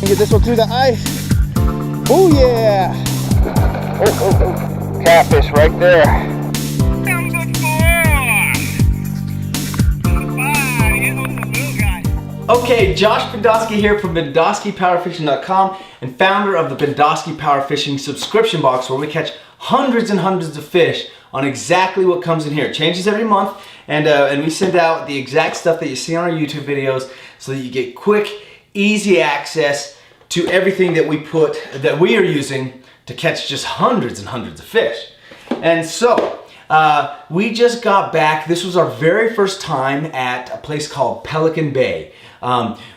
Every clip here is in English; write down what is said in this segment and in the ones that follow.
Get this one through the ice. Oh yeah! Oh. Catfish right there. Okay, Josh Bendoski here from BendoskiPowerFishing.com and founder of the Bendoski Power Fishing subscription box, where we catch hundreds and hundreds of fish on exactly what comes in here. It changes every month, and we send out the exact stuff that you see on our YouTube videos so that you get quick, easy access to everything that we are using to catch just hundreds and hundreds of fish. And so we just got back. This was our very first time at a place called Pelican Bay.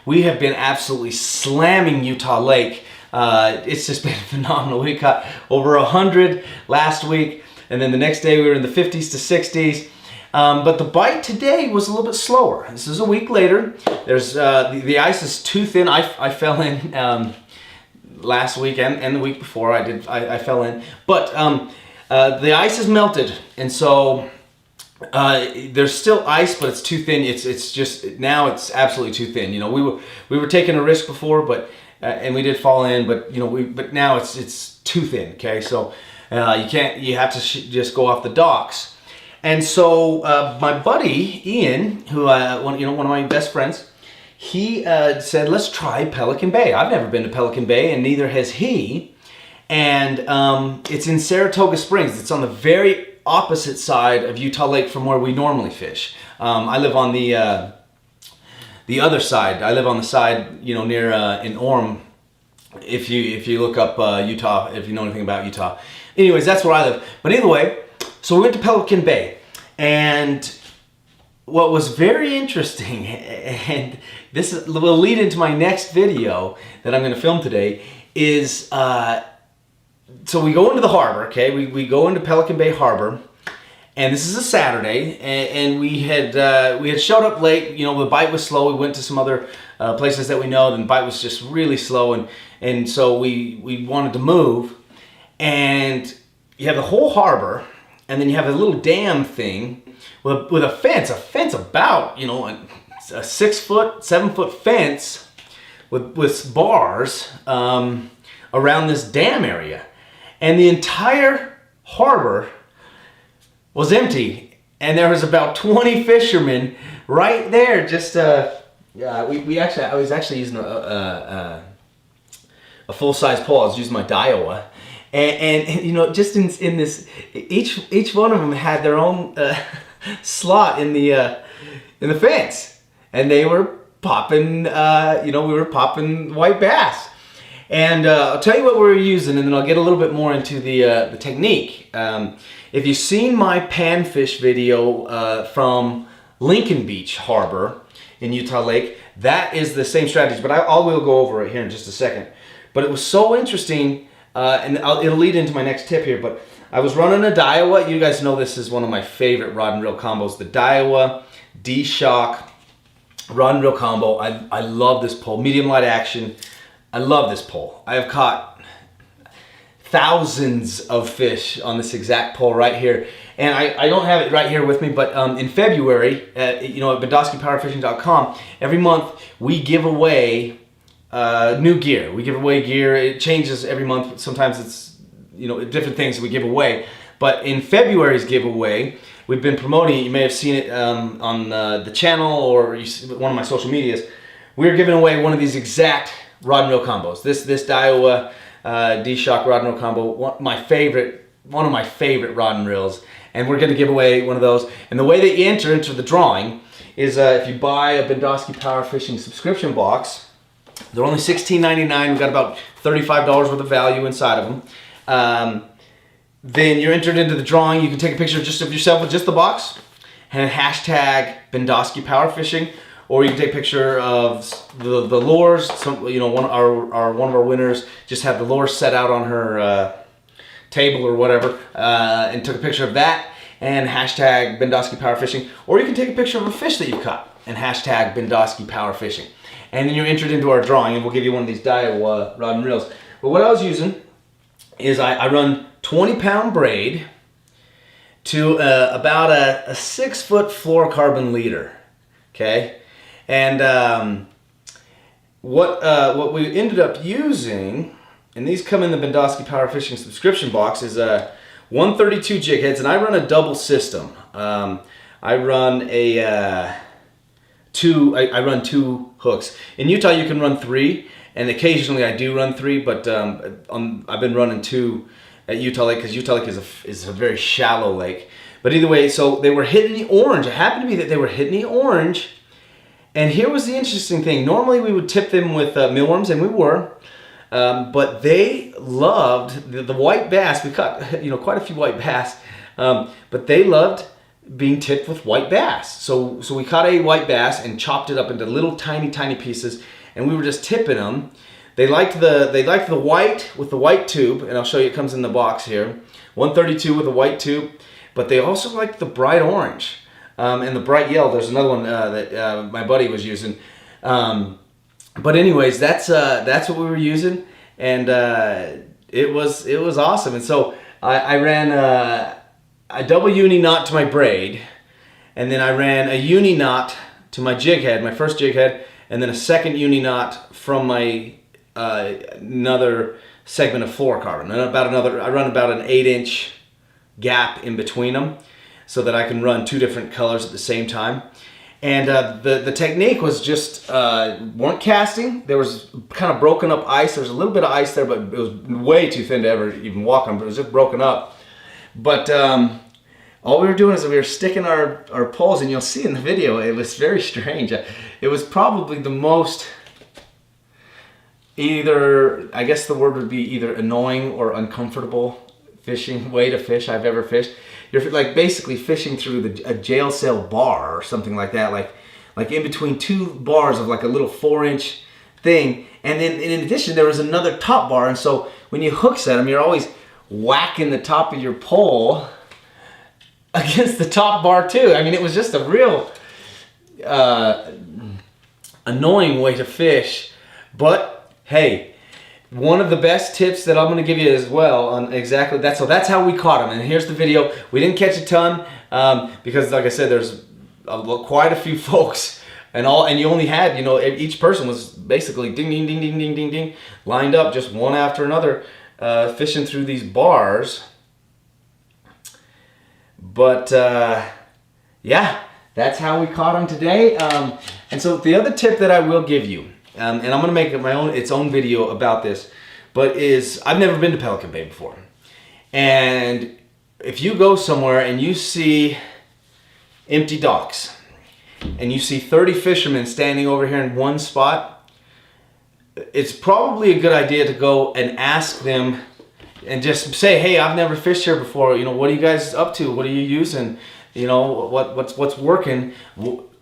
We have been absolutely slamming Utah Lake. It's just been phenomenal. We caught over 100 last week, and then the next day we were in the 50s to 60s. But the bite today was a little bit slower. This is a week later. There's the ice is too thin. I fell in last week and the week before. I fell in, but the ice is melted, and so there's still ice, but it's too thin. It's just now it's absolutely too thin. You know, we were taking a risk before, but and we did fall in, but you know, but now it's too thin. Okay, so you have to just go off the docks. And so my buddy Ian, who one of my best friends, he said, let's try Pelican Bay. I've never been to Pelican Bay, and neither has he. And it's in Saratoga Springs. It's on the very opposite side of Utah Lake from where we normally fish. I live on the other side. I live on the side, you know, near in Orem. If you look up Utah, if you know anything about Utah. Anyways, that's where I live. But either way, so we went to Pelican Bay, and what was very interesting, and this will lead into my next video that I'm going to film today, is so we go into the harbor. Okay, we go into Pelican Bay Harbor, and this is a Saturday, and we had showed up late. You know, the bite was slow. We went to some other places that we know, and the bite was just really slow, and so we wanted to move, and you have the whole harbor. And then you have a little dam thing with a fence about, you know, a 6 foot, 7 foot fence with bars around this dam area. And the entire harbor was empty. And there was about 20 fishermen right there. Just, I was actually using a full-size pole. I was using my Daiwa. And you know, just in this, each one of them had their own slot in the fence, and they were popping. You know, we were popping white bass, and I'll tell you what we were using, and then I'll get a little bit more into the technique. If you've seen my panfish video from Lincoln Beach Harbor in Utah Lake, that is the same strategy. But I will go over it here in just a second. But it was so interesting. And it'll lead into my next tip here, but I was running a Daiwa. You guys know this is one of my favorite rod and reel combos, the Daiwa D-Shock rod and reel combo. I love this pole, medium light action. I love this pole. I have caught thousands of fish on this exact pole right here. And I don't have it right here with me, but in February, you know, at BendoskiPowerFishing.com, every month we give away new gear. We give away gear. It changes every month. Sometimes it's, you know, different things we give away. But in February's giveaway, we've been promoting it. You may have seen it on the channel or one of my social medias. We're giving away one of these exact rod and reel combos. This Daiwa D-Shock rod and reel combo, one of my favorite rod and reels. And we're going to give away one of those. And the way that you enter the drawing is if you buy a Bendoski Power Fishing subscription box. They're only $16.99. We've got about $35 worth of value inside of them. Then you're entered into the drawing. You can take a picture just of yourself with just the box and hashtag Bendoski Power Fishing, or you can take a picture of the lures. You know, one of our winners just had the lures set out on her table or whatever, and took a picture of that and hashtag Bendoski Power Fishing, or you can take a picture of a fish that you've caught and hashtag Bendoski Power Fishing. And then you're entered into our drawing, and we'll give you one of these Daiwa rod and reels. But what I was using is I run 20-pound braid to about a 6-foot fluorocarbon leader, okay? And what we ended up using, and these come in the Bendoski Power Fishing subscription box, is 132 jig heads, and I run a double system. I run I run two hooks. In Utah, you can run 3, and occasionally I do run 3, but I've been running 2 at Utah Lake because Utah Lake is a very shallow lake. But either way, so they were hitting the orange. It happened to be that they were hitting the orange. And here was the interesting thing. Normally we would tip them with mealworms, and we were. But they loved the white bass. We caught quite a few white bass. But they loved being tipped with white bass. So we caught a white bass and chopped it up into little tiny pieces, and we were just tipping them. They liked the white with the white tube, and I'll show you, it comes in the box here. 132 with a white tube, but they also liked the bright orange and the bright yellow. There's another one that my buddy was using. But anyways, that's what we were using, and it was awesome. And so I ran a double uni knot to my braid, and then I ran a uni knot to my jig head, my first jig head, and then a second uni knot from my another segment of fluorocarbon. I run about an 8-inch gap in between them, so that I can run 2 different colors at the same time. And the technique was just weren't casting. There was kind of broken up ice. There was a little bit of ice there, but it was way too thin to ever even walk on. But it was just broken up. But all we were doing is we were sticking our poles, and you'll see in the video, it was very strange. It was probably the most, I guess the word would be either annoying or uncomfortable fishing way to fish I've ever fished. You're like basically fishing through a jail cell bar or something like that, like in between 2 bars of like a little 4-inch thing, and then in addition there was another top bar, and so when you hook set them, you're always whacking the top of your pole against the top bar too. I mean, it was just a real annoying way to fish, but hey, one of the best tips that I'm going to give you as well on exactly that. So that's how we caught them. And here's the video. We didn't catch a ton because, like I said, there's quite a few folks, and you only had, each person was basically ding, ding, ding, ding, ding, ding, ding, lined up just one after another, fishing through these bars. But yeah, that's how we caught them today. And so the other tip that I will give you, and I'm gonna make its own video about this, but I've never been to Pelican Bay before. And if you go somewhere and you see empty docks, and you see 30 fishermen standing over here in one spot, it's probably a good idea to go and ask them and just say, hey, I've never fished here before. What are you guys up to? What are you using? What's working?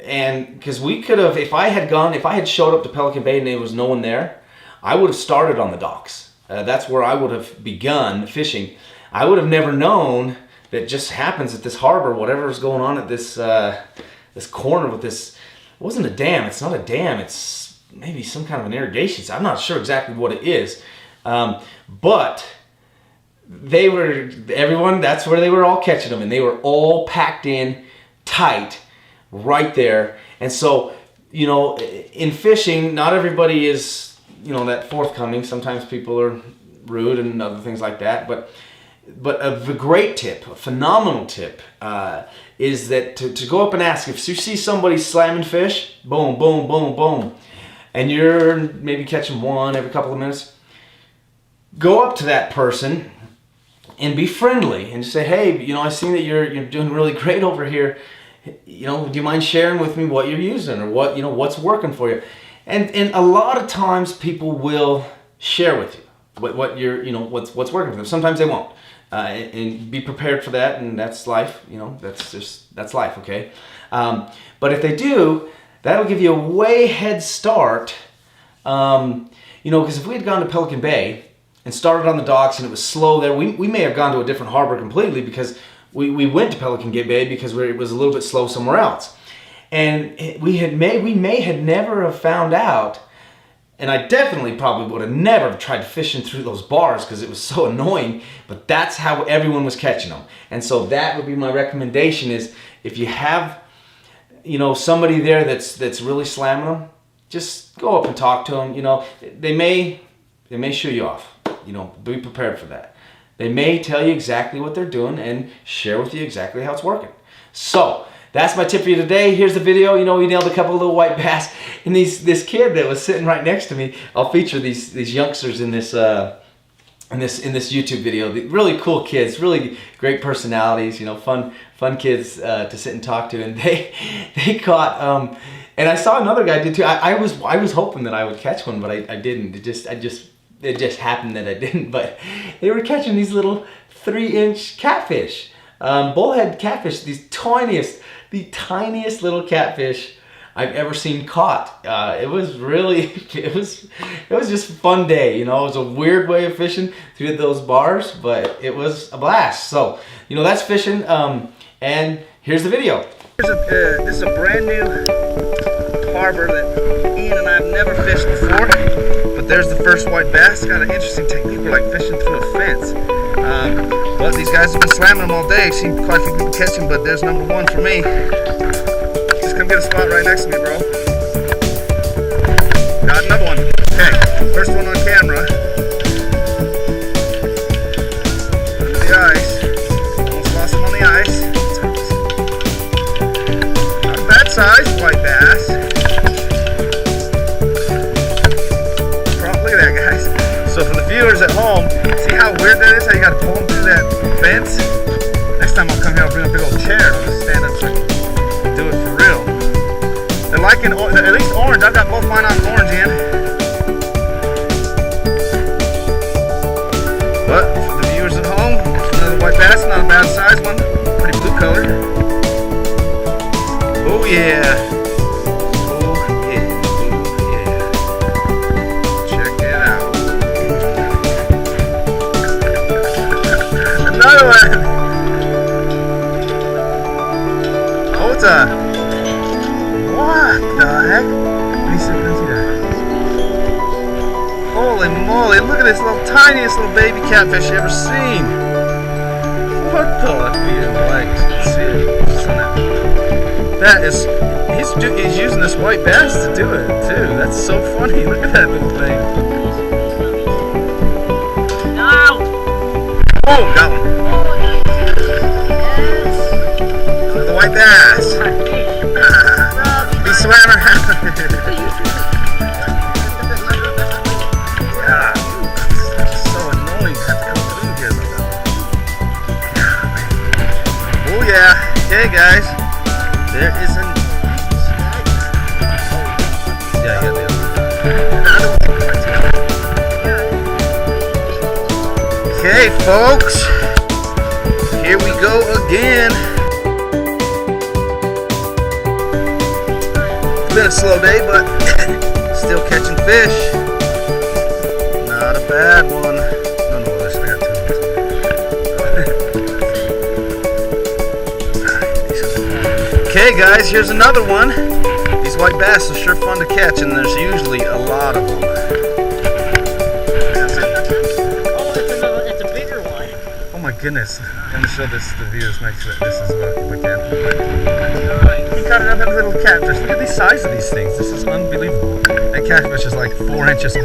And because we could have, if I had showed up to Pelican Bay and there was no one there, I would have started on the docks. That's where I would have begun fishing. I would have never known that just happens at this harbor, whatever is going on at this this corner with this. It wasn't a dam. It's not a dam. It's maybe some kind of an irrigation. I'm not sure exactly what it is, but that's where they were all catching them, and they were all packed in tight right there. And so, in fishing, not everybody is, that forthcoming. Sometimes people are rude and other things like that. But a great tip, a phenomenal tip, is that to go up and ask, if you see somebody slamming fish, boom, boom, boom, boom, and you're maybe catching one every couple of minutes, go up to that person and be friendly and say, hey, I've seen that you're doing really great over here. Do you mind sharing with me what you're using, or what's working for you? And a lot of times people will share with you what you're, what's working for them. Sometimes they won't, and be prepared for that. And that's life. That's life. Okay. But if they do, that'll give you a way head start. Because if we had gone to Pelican Bay and started on the docks and it was slow there, we may have gone to a different harbor completely, because we went to Pelican Bay because it was a little bit slow somewhere else. And we may have never have found out, and I definitely probably would have never tried fishing through those bars because it was so annoying, but that's how everyone was catching them. And so that would be my recommendation, is if you have somebody there that's really slamming them, just go up and talk to them. You know, they may shoo you off. You know, be prepared for that. They may tell you exactly what they're doing and share with you exactly how it's working. So that's my tip for you today. Here's the video. You know, we nailed a couple of little white bass, and this kid that was sitting right next to me. I'll feature these youngsters in this YouTube video. Really cool kids, really great personalities. You know, fun kids to sit and talk to, and they caught. And I saw another guy did too. I was hoping that I would catch one, but I didn't. It just happened that I didn't. But they were catching these little 3-inch catfish, bullhead catfish. The tiniest little catfish I've ever seen caught. It was just a fun day. You know, it was a weird way of fishing through those bars, but it was a blast. So, you know, that's fishing. And here's the video. This is a brand new harbor that Ian and I have never fished before. But there's the first white bass. Got an interesting technique. We're like fishing through a fence. But these guys have been slamming them all day. Seen quite a few people catch them, but there's number one for me. Just come get a spot right next to me, bro. Got another one. Okay, first one on camera. Under the ice. Almost lost him on the ice. Not a bad size white bass. Look at that, guys. So for the viewers at home, see how weird that is? How you gotta pull them through that fence? Next time I'll come here, I'll bring a big old chair. I'll just stand up so I can do it for real. They're liking, at least orange. I've got both mine on orange end. But for the viewers at home, another white bass, not a bad size one. Pretty blue color. Oh yeah. Another one. What the heck? Let me see that. Holy moly, look at this little tiniest little baby catfish you ever seen. What the like? Let's see it. That is, he's using this white bass to do it too. That's so funny. Look at that little thing. No! Oh, got one. The white bass. He swam around. Yeah, it's so annoying to have to come through here. Oh yeah. Okay, guys. There is an. Yeah. Okay, folks. Here we go again. It's been a slow day, but still catching fish. Not a bad one. No, this I got two. Okay, guys, here's another one. These white bass are sure fun to catch, and there's usually a lot of them. Oh my goodness. I'm going to show this to the viewers, make sure that this is what we can. He caught it up in a little catfish. Look at the size of these things. This is unbelievable. That catfish is like 4 inches long.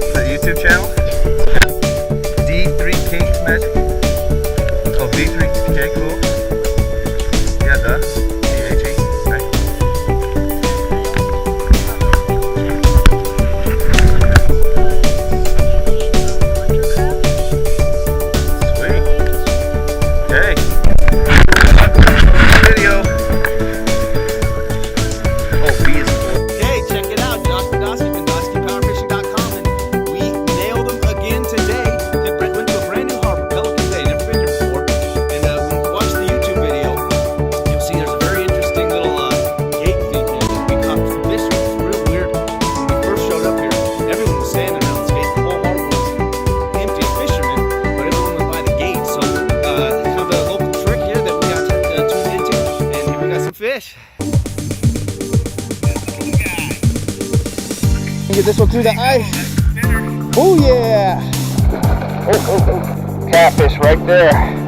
Is that a YouTube channel? D3 Kings Magic? Oh, D3, okay, cool. Yeah, it does. fish. Get this one through the ice. Oh yeah. catfish right there.